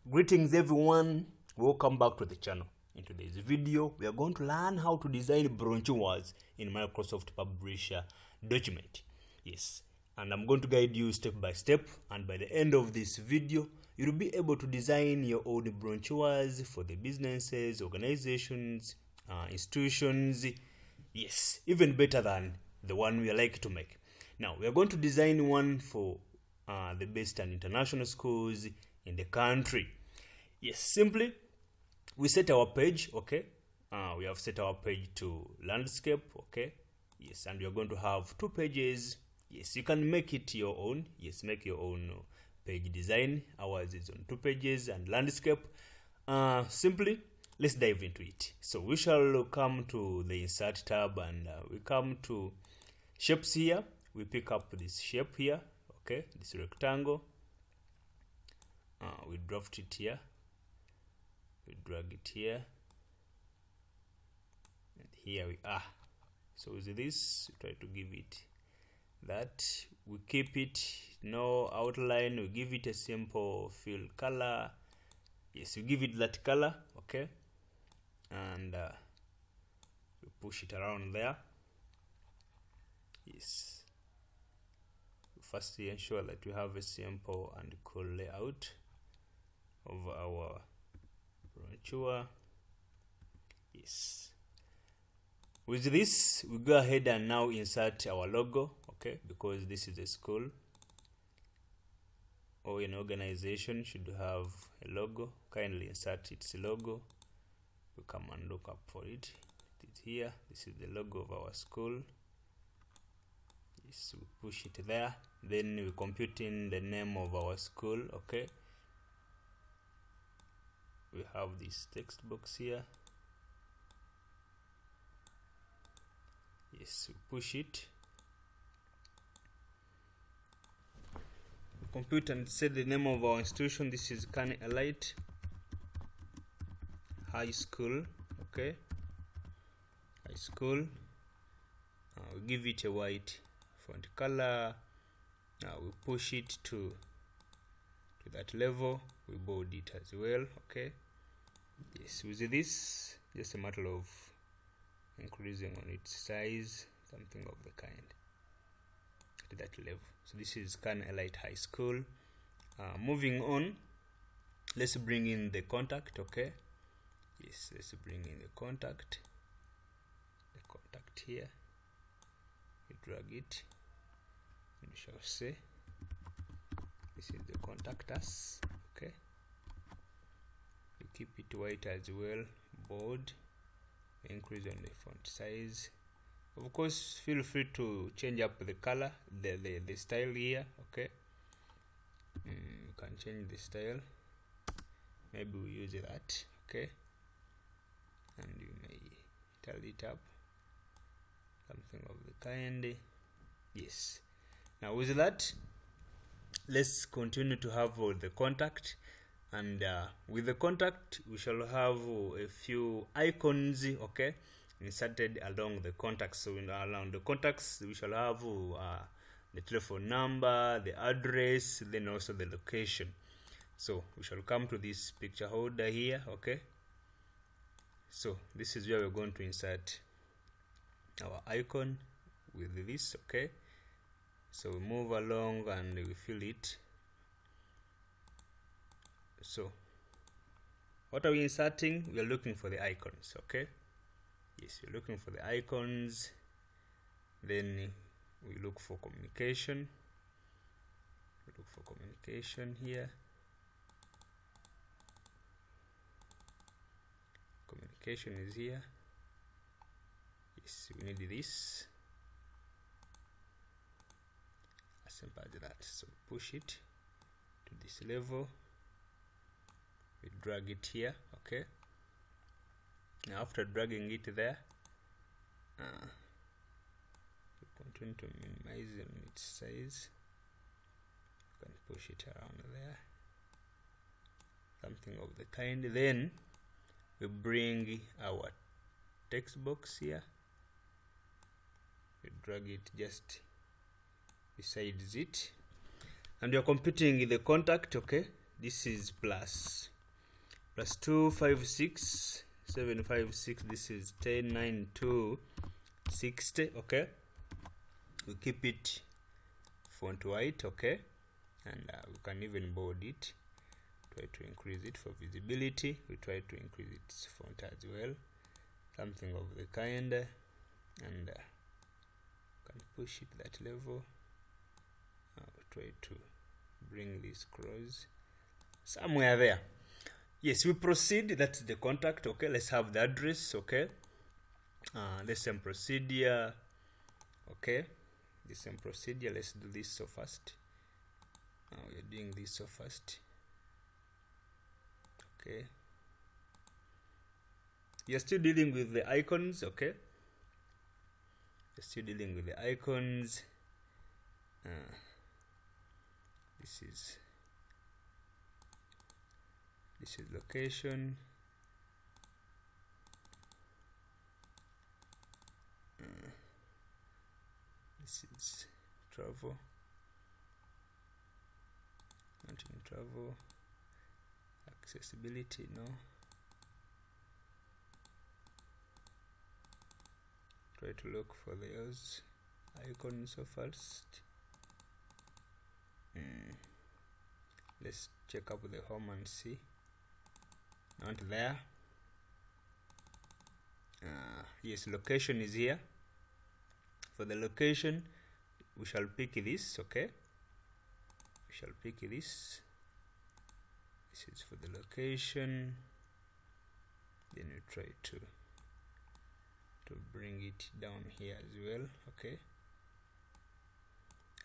Greetings everyone, welcome back to the channel. In today's video, we are going to learn how to design brochures in Microsoft Brochure document. Yes, and I'm going to guide you step by step, and by the end of this video, you'll be able to design your own brochures for the businesses, organizations, institutions. Yes, even better than the one we like to make. Now, we are going to design one for the best and international schools in the country. Yes, simply we set our page. Okay, we have set our page to landscape. Okay, yes, and we are going to have two pages. Yes, you can make it your own. Yes, make your own page design. Ours is on two pages and landscape. Simply let's dive into it. So we shall come to the insert tab, and we come to shapes here. We pick up this shape here. Okay, this rectangle. We draft it here, we drag it here, and here we are. So with this, we try to give it that. We keep it no outline. We give it a simple fill color. Yes, we give it that color. Okay, and we push it around there. Yes, first we ensure that we have a simple and cool layout of our brochure. Yes, with this we go ahead and now insert our logo. Okay, because this is a school or an organization should have a logo. Kindly insert its logo. We come and look up for it. It's here. This is the logo of our school. Yes, we push it there. Then we compute in the name of our school. Okay, we have this text box here. Yes, we push it. We compute and set the name of our institution. This is KABS High School. Okay, high school. We give it a white font color. We push it to that level. We bold it as well. Okay, yes, with this just a matter of increasing on its size, something of the kind, to that level. So this is KABS High School. Moving on, let's bring in the contact. Okay, yes, let's bring in the contact here. We drag it, and we shall say this is the contact us. Okay, we keep it white as well, bold, increase on the font size. Of course, feel free to change up the color, the style here. Okay, you can change the style. Maybe we use that. Okay, and you may tell it up, something of the kind. Yes, now with that, let's continue to have the contact, and with the contact we shall have a few icons. Okay, inserted along the contacts. So along the contacts we shall have the telephone number, the address, then also the location. So we shall come to this picture holder here. Okay, so this is where we're going to insert our icon with this. Okay, so we move along and we fill it. So what are we inserting? We are looking for the icons. Okay, yes, we're looking for the icons. Then we look for communication. We look for communication here. Communication is here. Yes, we need this. As simple as that. So push it to this level. We drag it here. Okay, now after dragging it there, we continue to minimize its size. You can push it around there, something of the kind. Then we bring our text box here. We drag it just besides it, and you're computing the contact. Okay, this is plus plus 256 756. This is 109260. Okay, we keep it font white. Okay, and we can even bold it, try to increase it for visibility. We try to increase its font as well, something of the kind, and can push it that level. We try to bring this close somewhere there. Yes, we proceed. That's the contact. Okay, let's have the address. Okay, the same procedure. Okay, the same procedure. Let's do this so fast. We're doing this so fast. Okay, you're still dealing with the icons. Okay, you're still dealing with the icons. This is location. This is travel. Not in travel. Accessibility, no. Try to look for those icons so first. Let's check up the home and see. Not there. Yes, location is here. For the location, we shall pick this. Okay, we shall pick this. This is for the location. Then we try to bring it down here as well. Okay,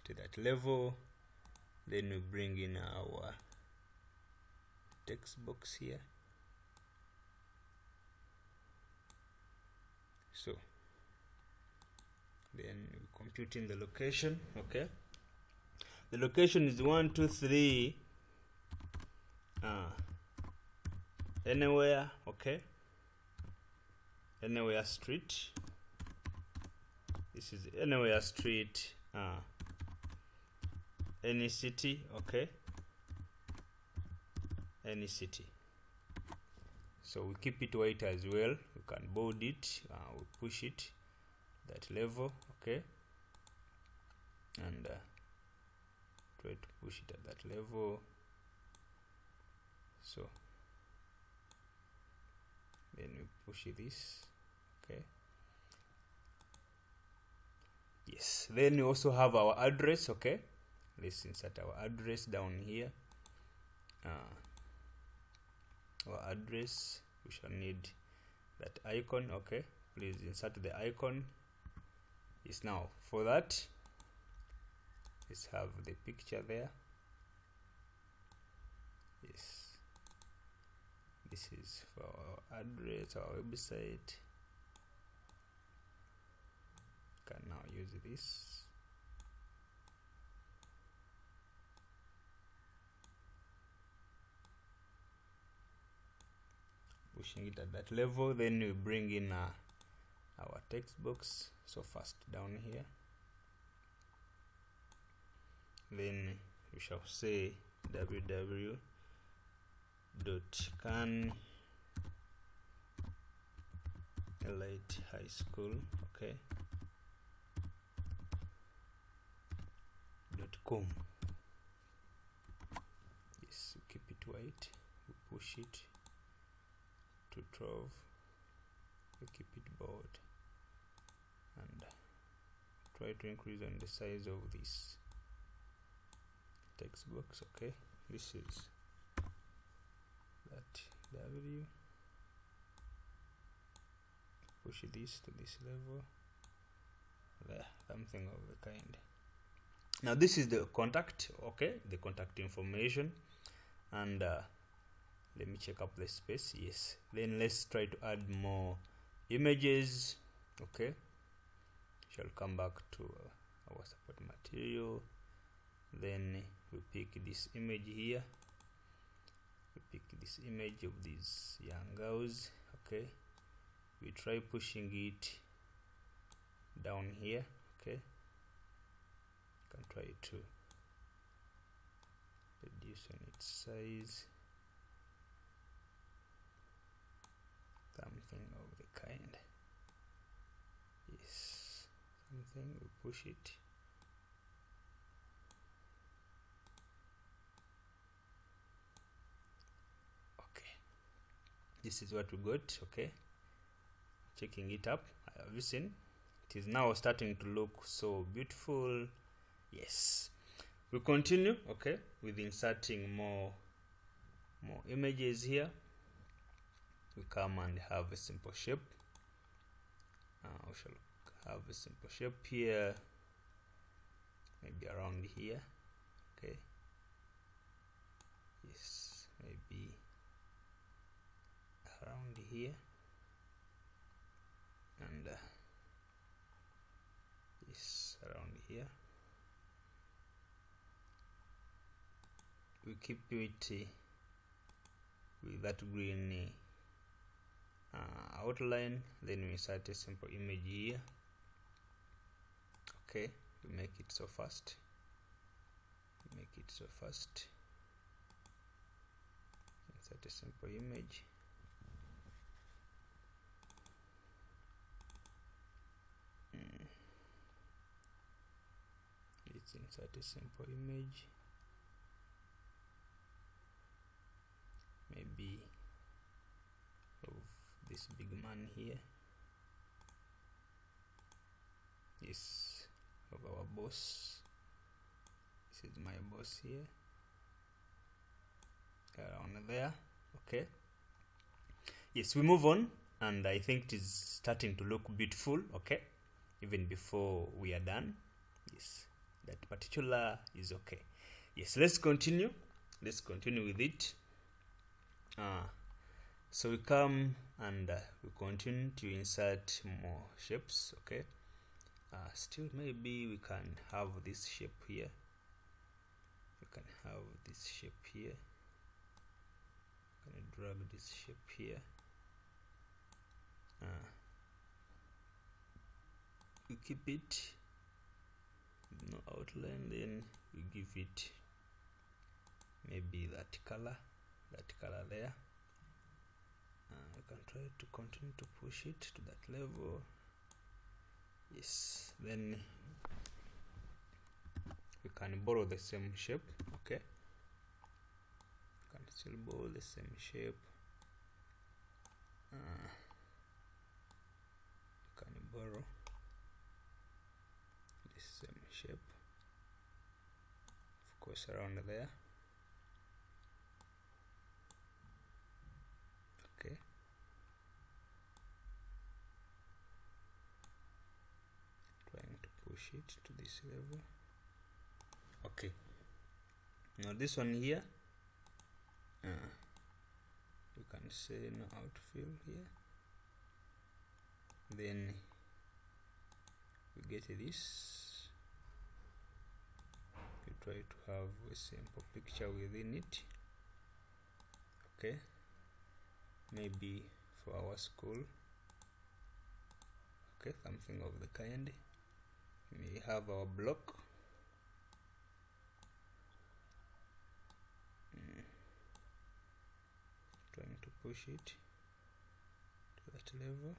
to that level. Then we bring in our text box here. So then we compute in the location. Okay, the location is 123 anywhere. Okay, anywhere street. This is anywhere street, any city. Okay, any city. So we keep it white as well. We can bold it, we push it that level. Okay, and try to push it at that level. So then we push this. Okay, yes, then we also have our address. Okay, let's insert our address down here. Our address, we shall need that icon. Okay, please insert the icon. Yes, now for that, let's have the picture there. Yes, this is for our address, our website. Can now use this. Pushing it at that level. Then we bring in our text box. So first down here. Then we shall say www.can-elite high school. Okay, .com. Yes, we keep it white. We push it to 12. We keep it bold and try to increase on the size of this text box. Okay, this is that W. Push this to this level. There, something of the kind. Now this is the contact. Okay, the contact information, and let me check up the space. Yes, then let's try to add more images. Okay, shall come back to our support material. Then we pick this image here. We pick this image of these young girls. Okay, we try pushing it down here. Okay, can try to reduce on its size. something of the kind. Yes, something, we push it. Okay, this is what we got. Okay, checking it up, have you seen? It is now starting to look so beautiful. Yes, we continue, okay, with inserting more images here. We come and have a simple shape. We shall have a simple shape here, maybe around here. Okay, yes, maybe around here, and yes, around here. We keep it with that green outline, then we insert a simple image here. Okay, we make it so fast. Insert a simple image. Let's insert a simple image. Maybe of this big man here. Yes, of our boss. This is my boss here. Around there. Okay. Yes, we move on, and I think it is starting to look beautiful. Okay, even before we are done. Yes, that particular is okay. Yes, let's continue with it. So we come and we continue to insert more shapes. Okay, still maybe we can have this shape here. Can drag this shape here. We keep it, no outline, then we give it maybe that color there. We can try to continue to push it to that level. Yes, then we can borrow the same shape. Okay, we can still borrow the same shape. We can borrow the same shape, of course, around there. Okay, trying to push it to this level. Okay, now this one here, you can say no outfill here. Then we get this. We try to have a simple picture within it. Okay, maybe for our school. Okay, something of the kind. We have our block. Trying to push it to that level,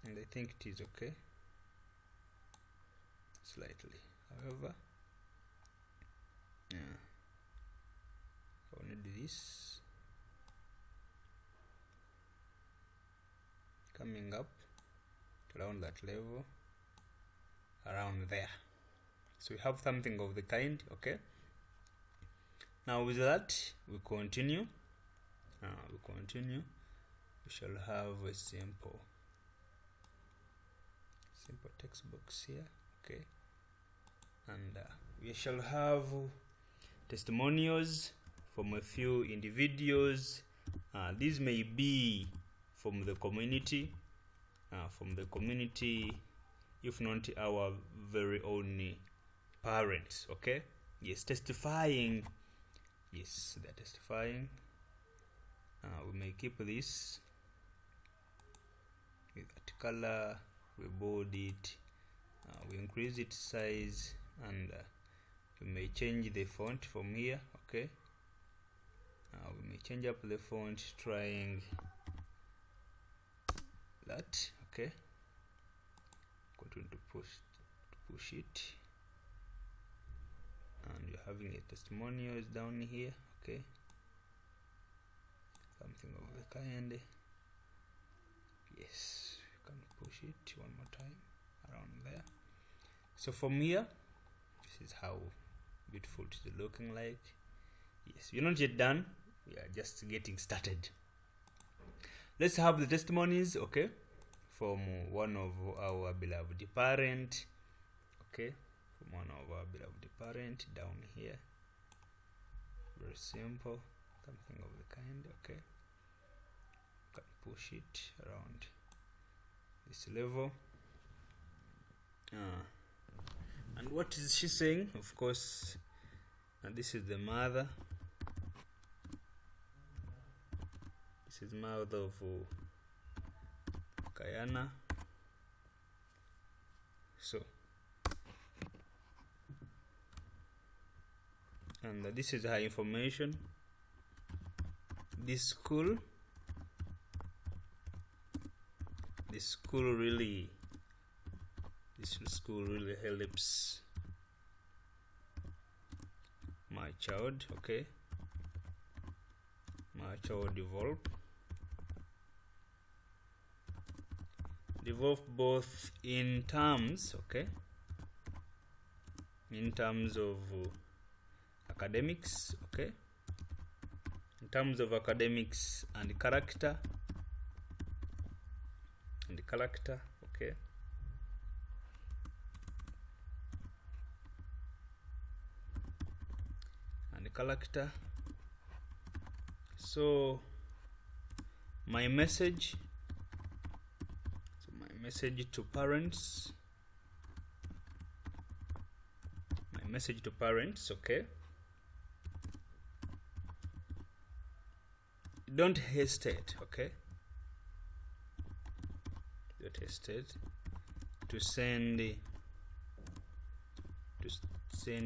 and I think it is okay, slightly. However, I will need this coming up around that level, around there. So we have something of the kind. Okay, now with that we continue. We shall have a simple text box here. Okay, and we shall have testimonials from a few individuals. These may be from the community, if not our very own parents. Okay, yes, testifying. Yes, they're testifying. We may keep this with that color. We bold it, we increase its size, and we may change the font from here. Okay, We may change up the font, trying that. Okay, continue to push it, and you're having a testimonials down here. Okay, something of the kind. Yes, you can push it one more time around there. So from here, this is how beautiful it is looking like. Yes, we're not yet done, we are just getting started. Let's have the testimonies, okay, from one of our beloved parent. Okay, from one of our beloved parent down here. Very simple, something of the kind. Okay, you can push it around this level. And what is she saying? Of course, and this is the mother. This is mother of Kayana. So, and this is her information. This school really helps my child. Okay, my child develop both in terms, okay, in terms of academics, okay, in terms of academics and character, okay, and character. So my message to parents, okay, don't hesitate, okay, don't hesitate to send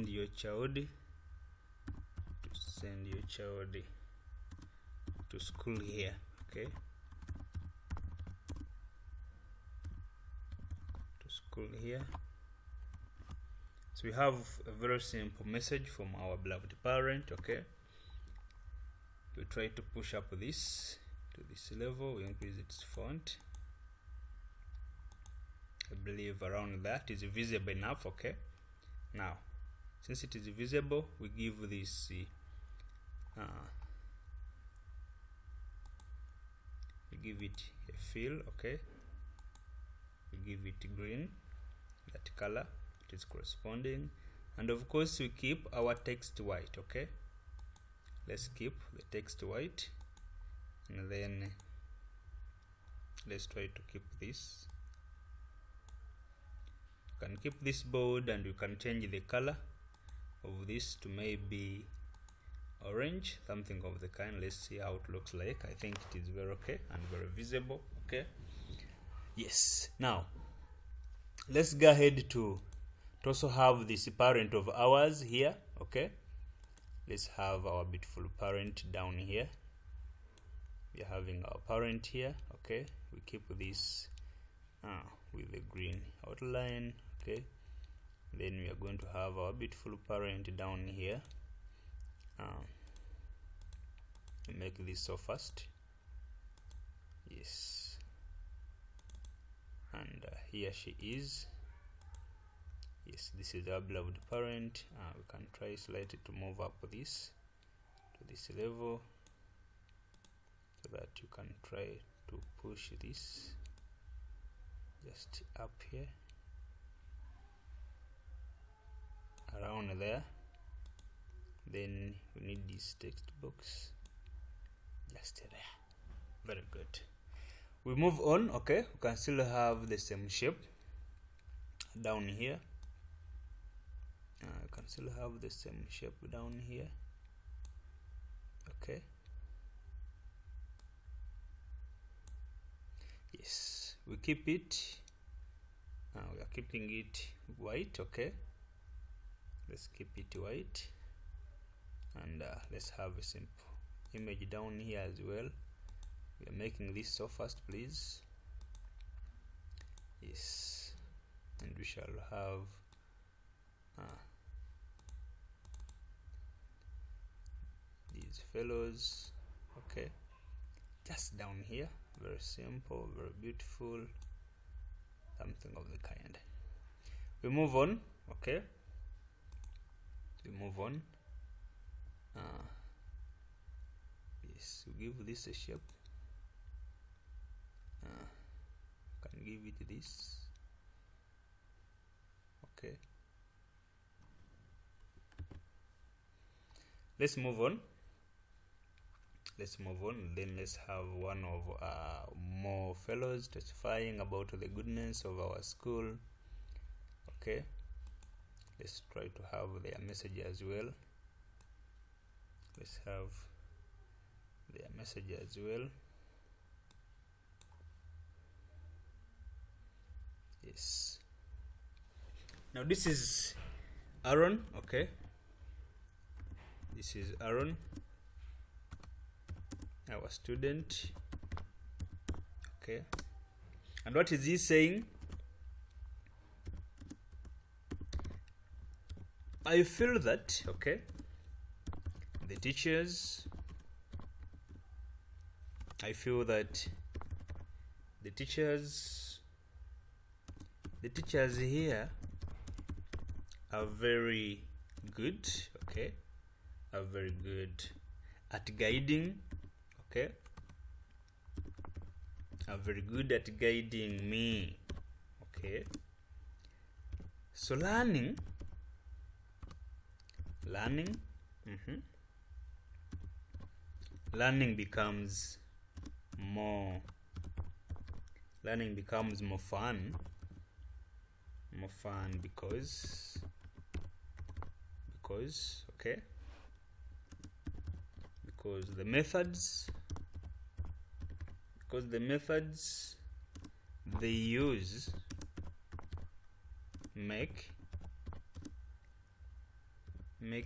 your child to school here. Okay, to school here. So we have a very simple message from our beloved parent. Okay, we try to push up this to this level, we increase its font. I believe around that is visible enough. Okay, now since it is visible, we give this we give it a fill. Okay, we give it green, that color it is corresponding, and of course we keep our text white. Okay, let's keep the text white, and then let's try to keep this. You can keep this bold, and you can change the color of this to maybe orange, something of the kind. Let's see how it looks like. I think it is very okay and very visible. Okay, yes. Now let's go ahead to also have this parent of ours here. Okay, let's have our beautiful parent down here. We are having our parent here. Okay, we keep this with the green outline. Okay, then we are going to have our beautiful parent down here. Make this so fast. Yes, and here she is. Yes, this is our beloved parent. We can try slightly to move up this to this level, so that you can try to push this just up here around there. Then we need this text box just there. Very good. We move on. Okay, we can still have the same shape down here. You can still have the same shape down here. Okay, yes, we keep it. We are keeping it white. Okay, let's keep it white, and let's have a simple image down here as well. We are making this so fast, please. Yes, and we shall have these fellows, okay, just down here. Very simple, very beautiful, something of the kind. We move on, okay, we move on. Yes, we give this a shape. Can give it this, okay. Let's move on. Then let's have one of more fellows testifying about the goodness of our school. Okay, let's try to have their message as well. Let's have their message as well. Yes, now this is Aaron. Okay, this is Aaron, our student. Okay, and what is he saying? I feel that, okay, the teachers, I feel that the teachers here are very good, okay, are very good at guiding, okay, are very good at guiding me, okay. So learning becomes more fun, because okay, because the methods they use make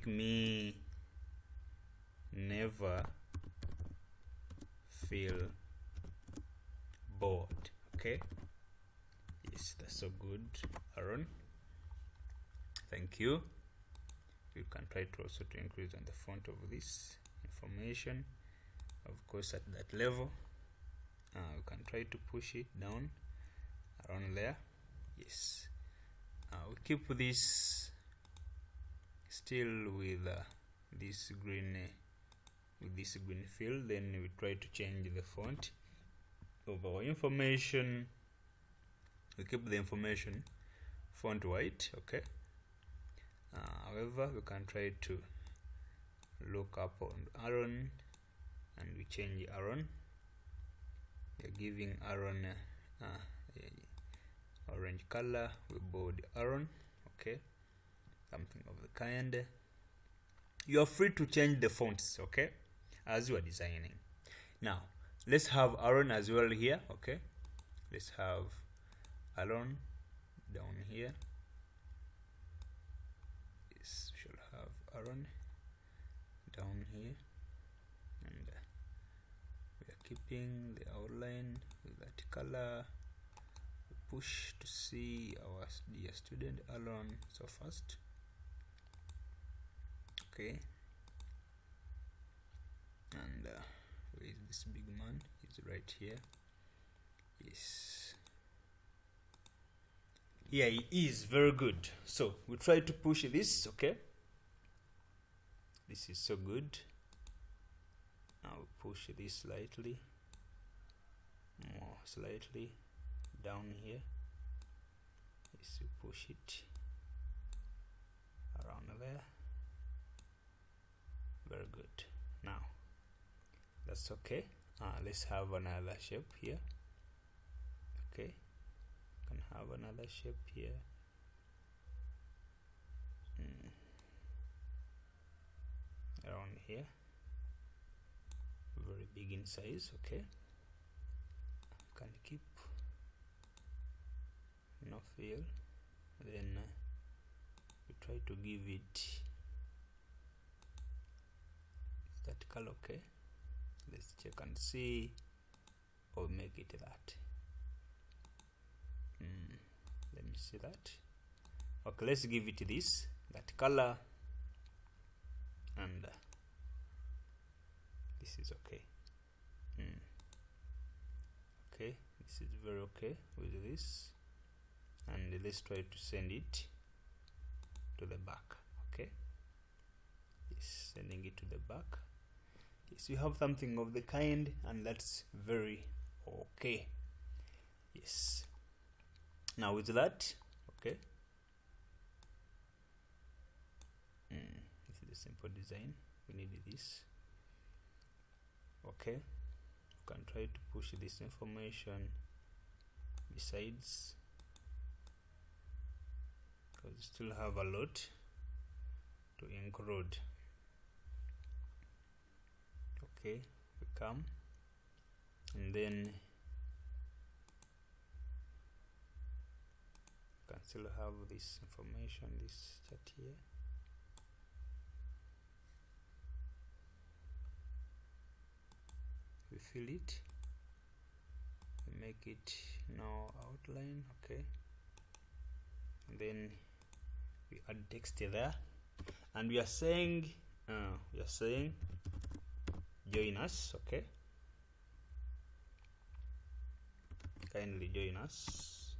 me never feel bored, okay. Yes, that's so good, Aaron. Thank you. You can try to also to increase on the font of this information, of course, at that level. You can try to push it down around there. Yes, we keep this still with this green field. Then we try to change the font of our information. We keep the information font white, okay. However, we can try to look up on Aaron and we change Aaron. We are giving Aaron orange color. We bold Aaron, okay, something of the kind. You are free to change the fonts, okay, as you are designing. Now let's have Aaron as well here, okay. Let's have Aaron down here. Yes, we shall have Aaron down here, and we are keeping the outline with that color. We push to see our dear student Aaron so fast, okay. And where is this big man? He's right here. Yes, yeah, he is very good. So we try to push this, okay. This is so good. Now we push this slightly more, slightly down here. Yes, we push it around there. Very good. Now that's okay. Let's have another shape here, okay. Can have another shape here. Around here, very big in size, okay. Can keep no fill. Then we try to give it that color, okay. let's check and see, or make it that. Let me see that. Okay, let's give it this, that color, and this is okay. Okay, this is very okay with this, and let's try to send it to the back. Okay, yes, sending it to the back. Yes, you have something of the kind, and that's very okay. Yes, now with that, okay, this is a simple design. We need this. Okay, you can try to push this information besides, because you still have a lot to include. Okay, we come, and then you can still have this information, this chat here. We fill it, we make it now outline. Okay, and then we add text there, and we are saying join us. Okay, kindly join us.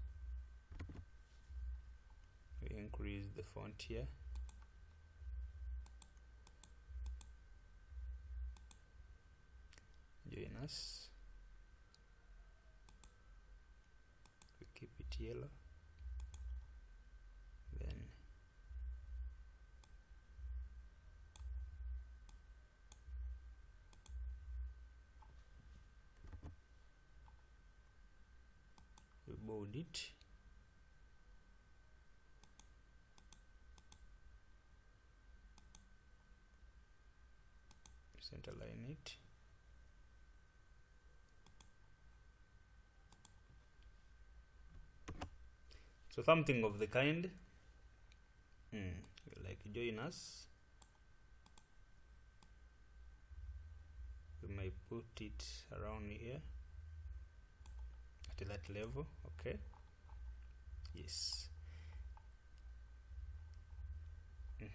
We increase the font here. Join us. We keep it yellow. Then we bold it. Center line it. So something of the kind. Like join us. We may put it around here at that level. Okay. Yes.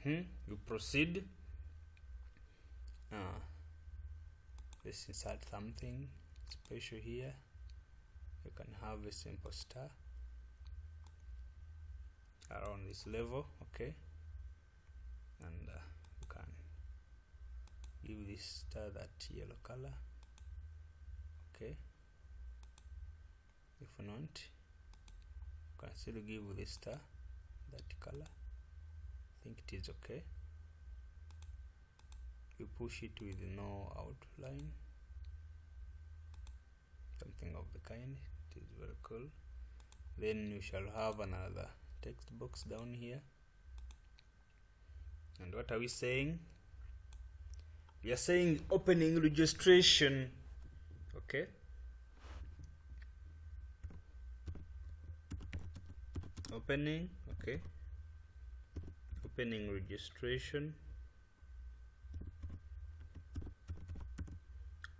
You proceed. Let's insert something special here. You can have a simple star around this level. Okay, and you can give this star that yellow color. Okay, if not, you can still give this star that color. I think it is okay. You push it with no outline, something of the kind. It is very cool. Then you shall have another text box down here. And what are we saying? We are saying opening registration. Okay, opening. Okay, opening registration.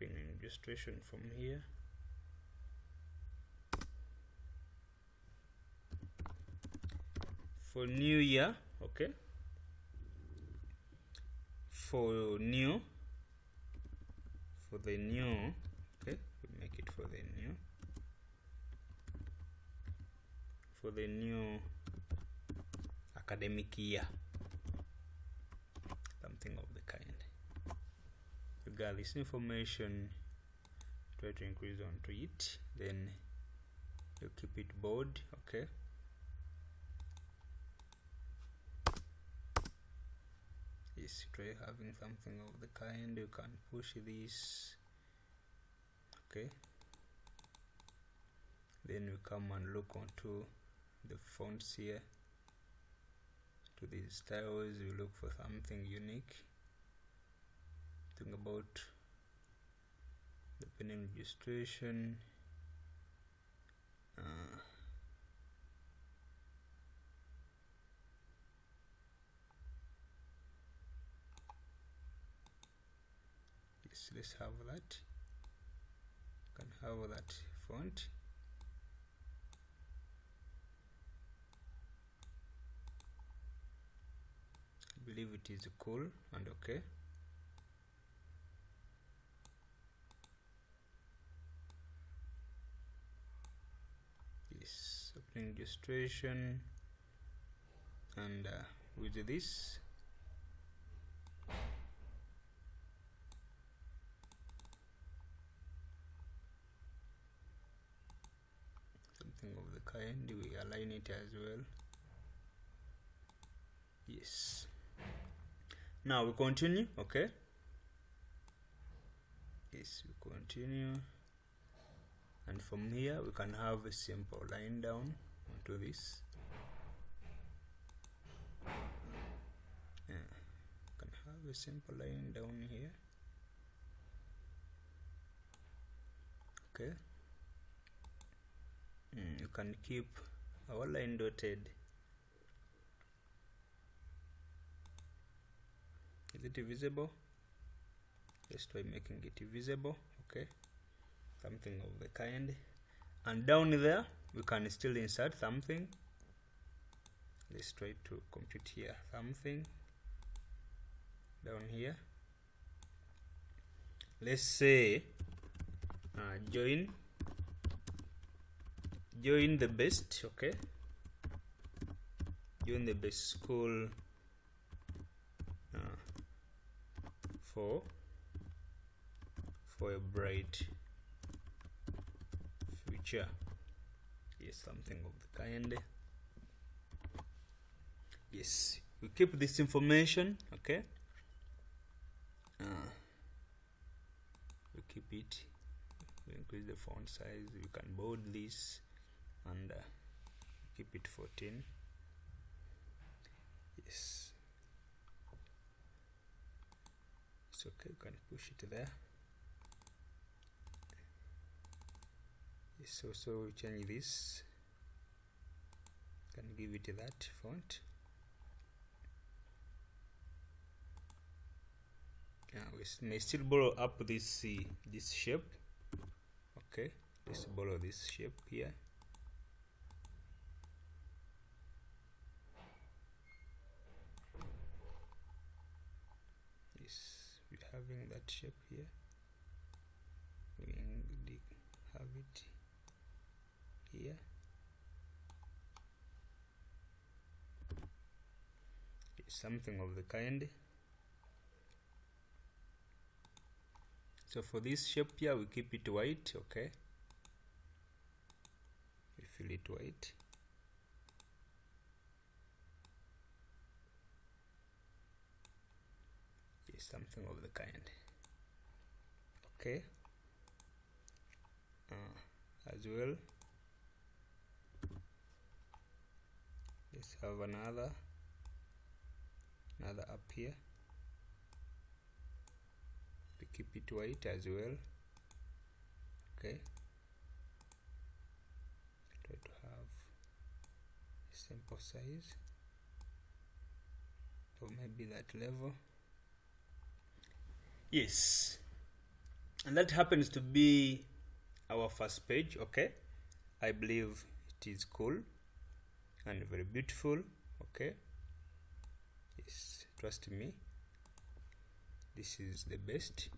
Opening registration from here. For new year. Okay, for the new. Okay, we make it for the new. For the new academic year, something of the kind. You got this information, try to increase onto it, then you keep it bold. Okay, yes, try having something of the kind. You can push this. Okay, then you come and look onto the fonts here, to these styles. You look for something unique. Think about the opening registration. let's have that. Can have that font. I believe it is cool and okay. Yes, opening registration, and with this something of the kind, we align it as well. Yes, now we continue. Okay, yes, we continue, and from here we can have a simple line down onto this. Can have a simple line down here. Okay, you can keep our line dotted. Is it visible? Let's try making it visible. Okay, something of the kind. And down there we can still insert something. Let's try to compute here something down here. Let's say join the best. Okay, join the best school for a bright future. Yes, something of the kind. Yes, we keep this information. Okay, we keep it. We increase the font size. You can bold this and keep it 14. Yes, it's okay. You can push it there. Yes, so we change this. Can give it that font. We may still borrow up this shape. Okay, let's borrow this shape here. Yes, we're having that shape here. We have it here. It's something of the kind. So for this shape here, we keep it white. Okay, we fill it white. Yes, something of the kind. Okay, as well, let's have another up here. We keep it white as well. Okay, try to have a simple size or maybe that level. Yes, and that happens to be our first page. Okay, I believe it is cool and very beautiful. Okay, yes, trust me, this is the best.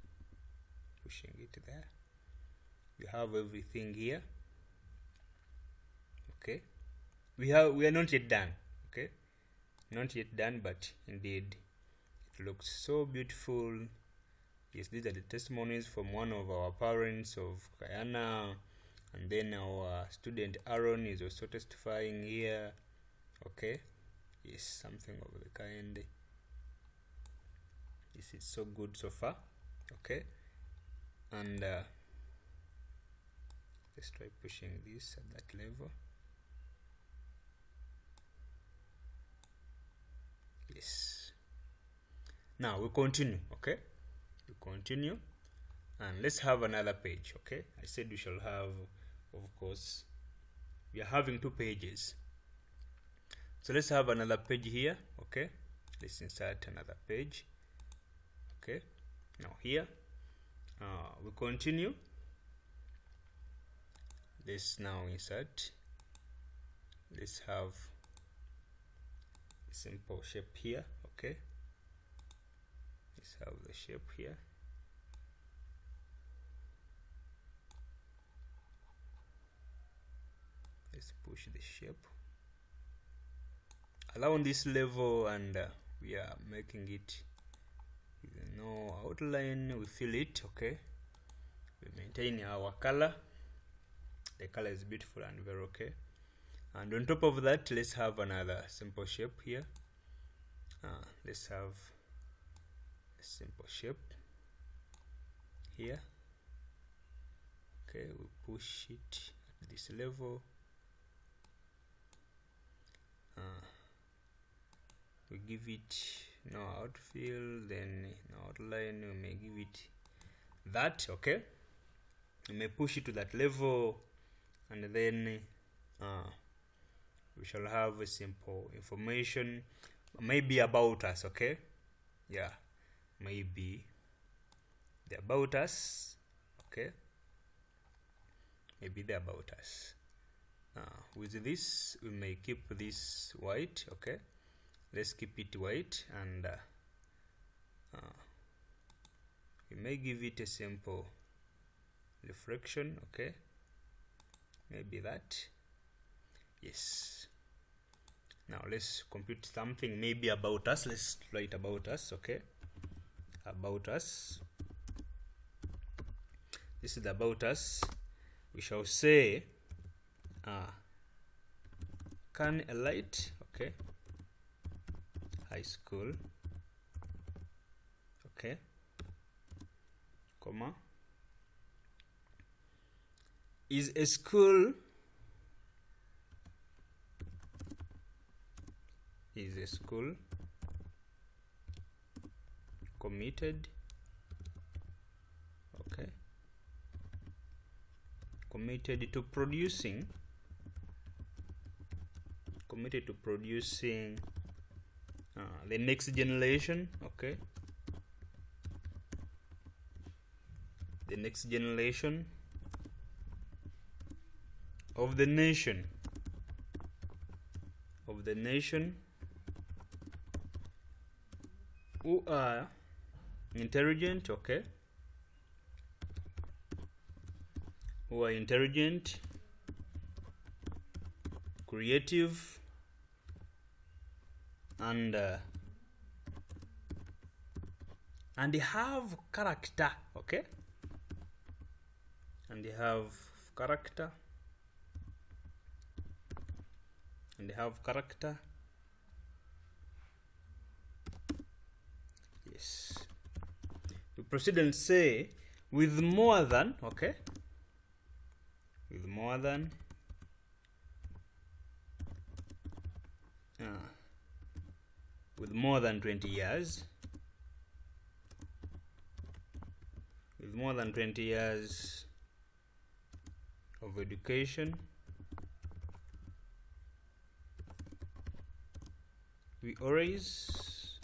Pushing it there, we have everything here. Okay, we are not yet done. Okay, not yet done, but indeed it looks so beautiful. Yes, these are the testimonies from one of our parents of Kayana, and then our student Aaron is also testifying here. Okay, yes, something of the kind. This is so good so far. Okay, and let's try pushing this at that level. Yes, now we continue. Okay, we continue, and let's have another page. Okay, I said we shall have, of course, we are having 2 pages, so let's have another page here. Okay, let's insert another page. Okay, now here We continue. Let's now insert. Let's have a simple shape here. Okay, let's have the shape here. Let's push the shape around this level, and we are making it with no outline. We fill it. Okay, we maintain our color. The color is beautiful and very okay. And on top of that, let's have another simple shape here. Let's have a simple shape here. Okay, we push it at this level. We give it no outfill, then no outline. We may give it that. Okay, we may push it to that level, and then we shall have a simple information, maybe about us. Okay, yeah, maybe the about us. Okay, maybe the about us. With this, we may keep this white. Okay, let's keep it white, and we may give it a simple reflection. Okay, maybe that. Yes. Now let's compute something maybe about us. Let's write about us. Okay, about us. This is about us. We shall say can a light, okay, high school, okay, comma, is a school committed, okay, committed to producing the next generation. Okay, the next generation of the nation who are intelligent. Okay, who are intelligent, creative, and have character. Okay, and they have character, Yes, we proceed and say with more than. Okay, with more than with more than 20 years, with more than 20 years of education, we always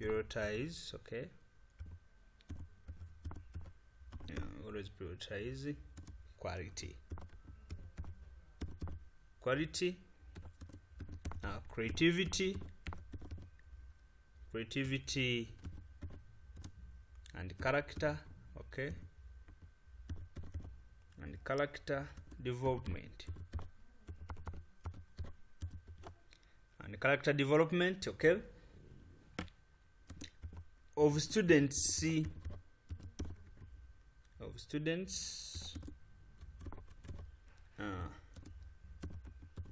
prioritize. Okay, always prioritize quality, creativity and character. Okay, and character development, okay, of students.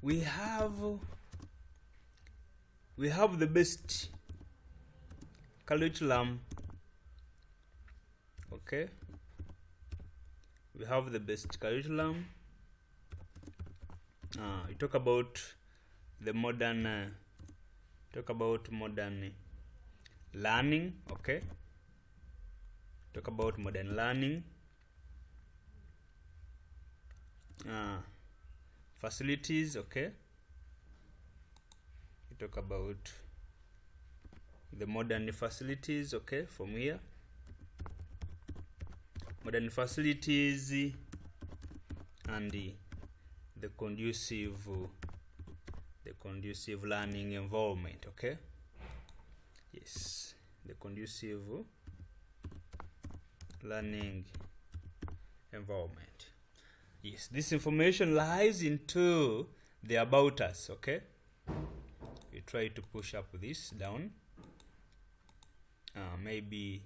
We have the best curriculum. Okay, we have the best curriculum. We talk about the modern learning. Okay, talk about modern learning. Facilities. Okay, we talk about the modern facilities. Okay, from here modern facilities and the conducive learning environment. Okay, yes, the conducive learning environment. Yes, this information lies into the about us. Okay, we try to push up this down, maybe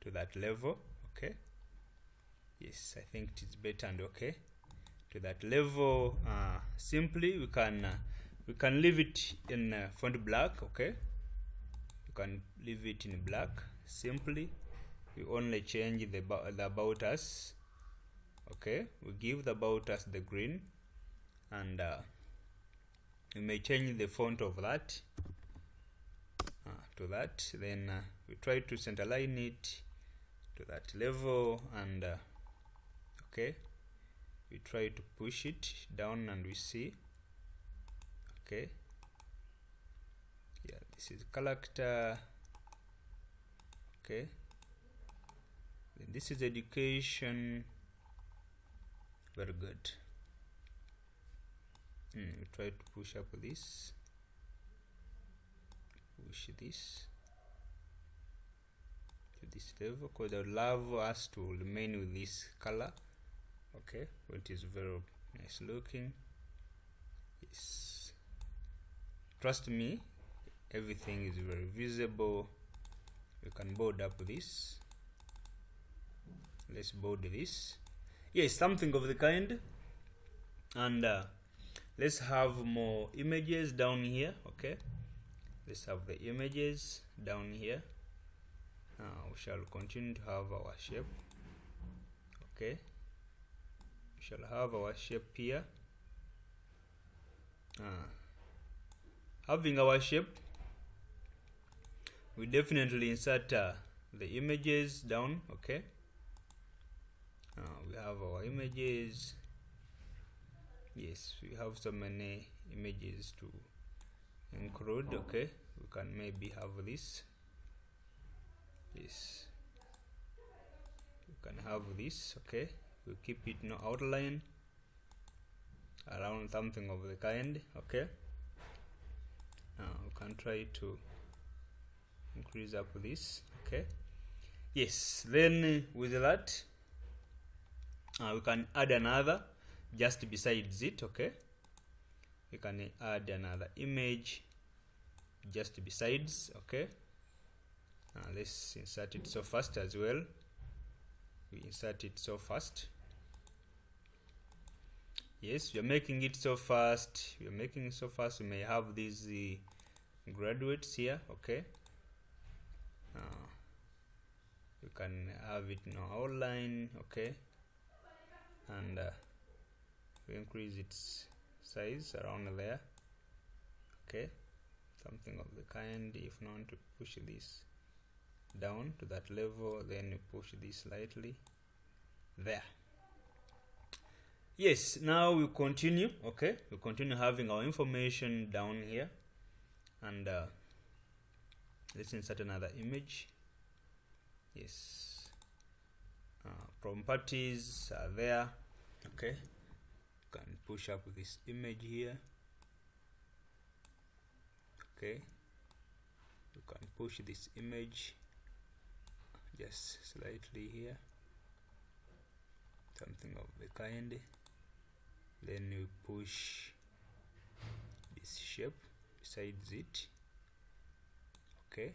to that level. Okay, yes, I think it is better and okay to that level. Simply we can leave it in font black. Okay, you can leave it in black. Simply we only change the about us. Okay, we give the about us the green, and we may change the font of that to that. Then we try to center line it to that level, and okay, we try to push it down, and we see. Okay, yeah, this is character. Okay, then this is education. Very good. We try to push up this, push this to this level, because I would love us to remain with this color. Okay, it is very nice looking. Yes, trust me, everything is very visible. You can bold up this. Let's bold this. Yes, something of the kind. And let's have more images down here. Okay, let's have the images down here. We shall continue to have our shape. Okay, we shall have our shape here. Having our shape, we definitely insert the images down. Okay, we have our images. Yes, we have so many images to include. Okay, we can maybe have this. Yes, we can have this. Okay, we keep it no outline around something of the kind. Okay, we can try to increase up this. Okay, yes, then with that we can add another just besides it. Okay, we can add another image just besides. Okay, let's insert it so fast as well. We insert it so fast. Yes, we are making it so fast. We are making it so fast. We may have these graduates here. Okay, you can have it no outline. Okay, and we increase its size around there. Okay, something of the kind. If you want to push this down to that level, then you push this slightly there. Yes, now we continue. Okay, we continue having our information down here, and let's insert another image. Yes, properties are there. Okay, you can push up this image here. Okay, you can push this image just slightly here, something of the kind. Then you push this shape besides it. Okay,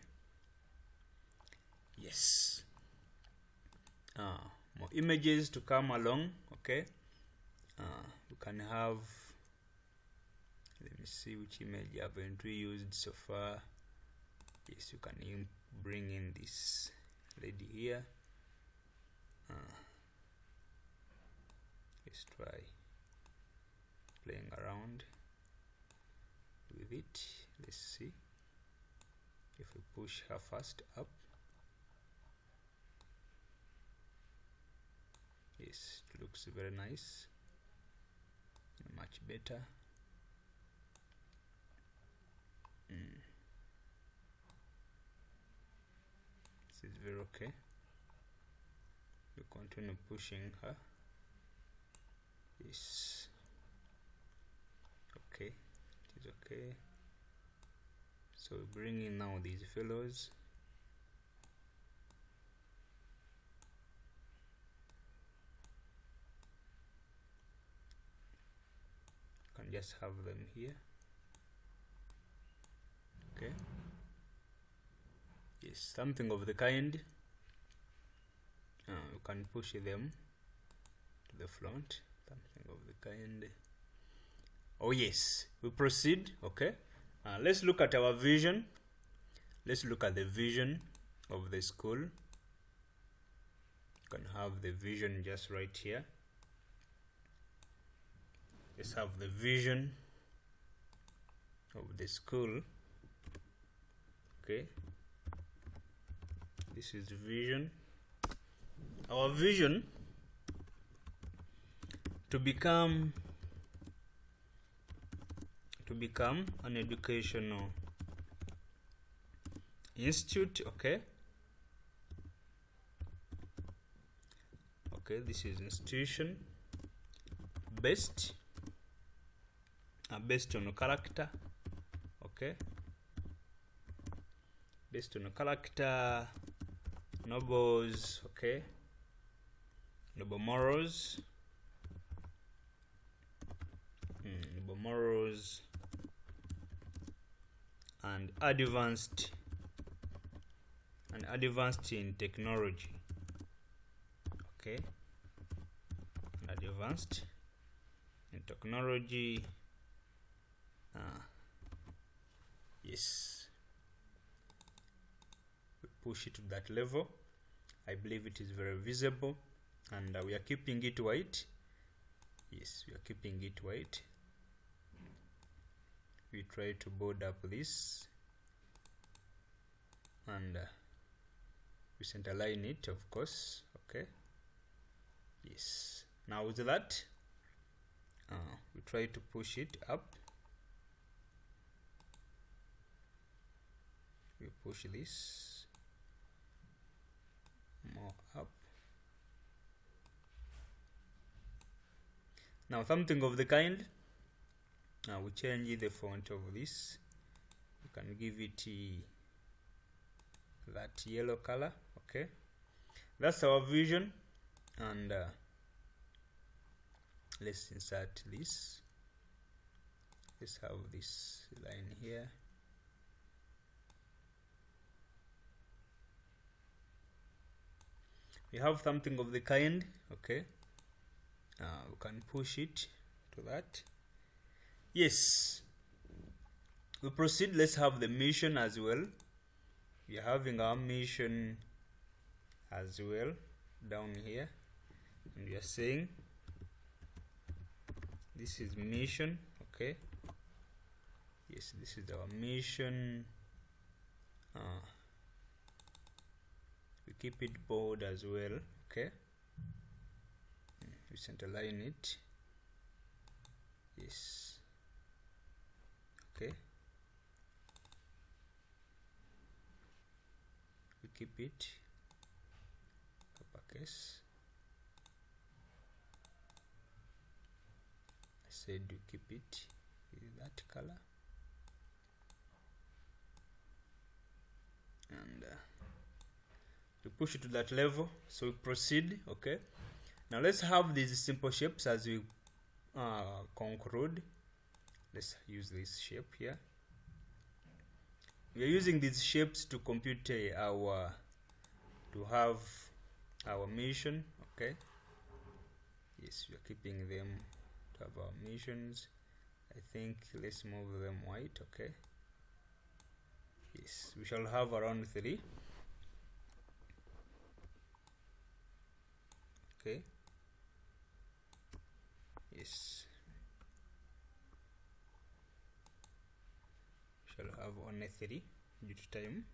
yes, more images to come along. Okay, we can have, let me see which image haven't we used so far. Yes, you can bring in this lady here. Let's try playing around with it. Let's see if we push her fast up. Yes, it looks very nice, much better. This is very okay. We we continue pushing her. Yes, okay, it is okay. So we bring in now these fellows. You can just have them here. Okay, yes, something of the kind. You can push them to the front, something of the kind. Oh yes, we proceed. Okay, let's look at our vision. Let's look at the vision of the school. You can have the vision just right here. Let's have the vision of the school. Okay, this is the vision. Our vision to become an educational institute. Okay, this is institution based on character. Okay, based on character, nobles. Okay, noble morals, and advanced in technology. Okay, and advanced in technology. Yes, we push it to that level. I believe it is very visible, and we are keeping it white. Yes, we are keeping it white. We try to board up this, and we center line it, of course. Okay, yes. Now with that, we try to push it up. We push this more up. Now something of the kind. We change the font of this. You can give it that yellow color. Okay, that's our vision, and let's insert this. Let's have this line here. We have something of the kind. Okay, we can push it to that. Yes, we proceed. Let's have the mission as well. We are having our mission as well down here, and we are saying this is mission. Okay, yes, this is our mission. We keep it bold as well. Okay, we center line it. Yes, okay, we keep it uppercase. I said we keep it with that color, and we push it to that level. So we proceed. Okay, now let's have these simple shapes as we conclude. Let's use this shape here. We are using these shapes to compute to have our mission. Okay, yes, we are keeping them to have our missions. I think let's move them white. Okay, yes, we shall have around 3. Okay, yes, we shall have only 3 due to time.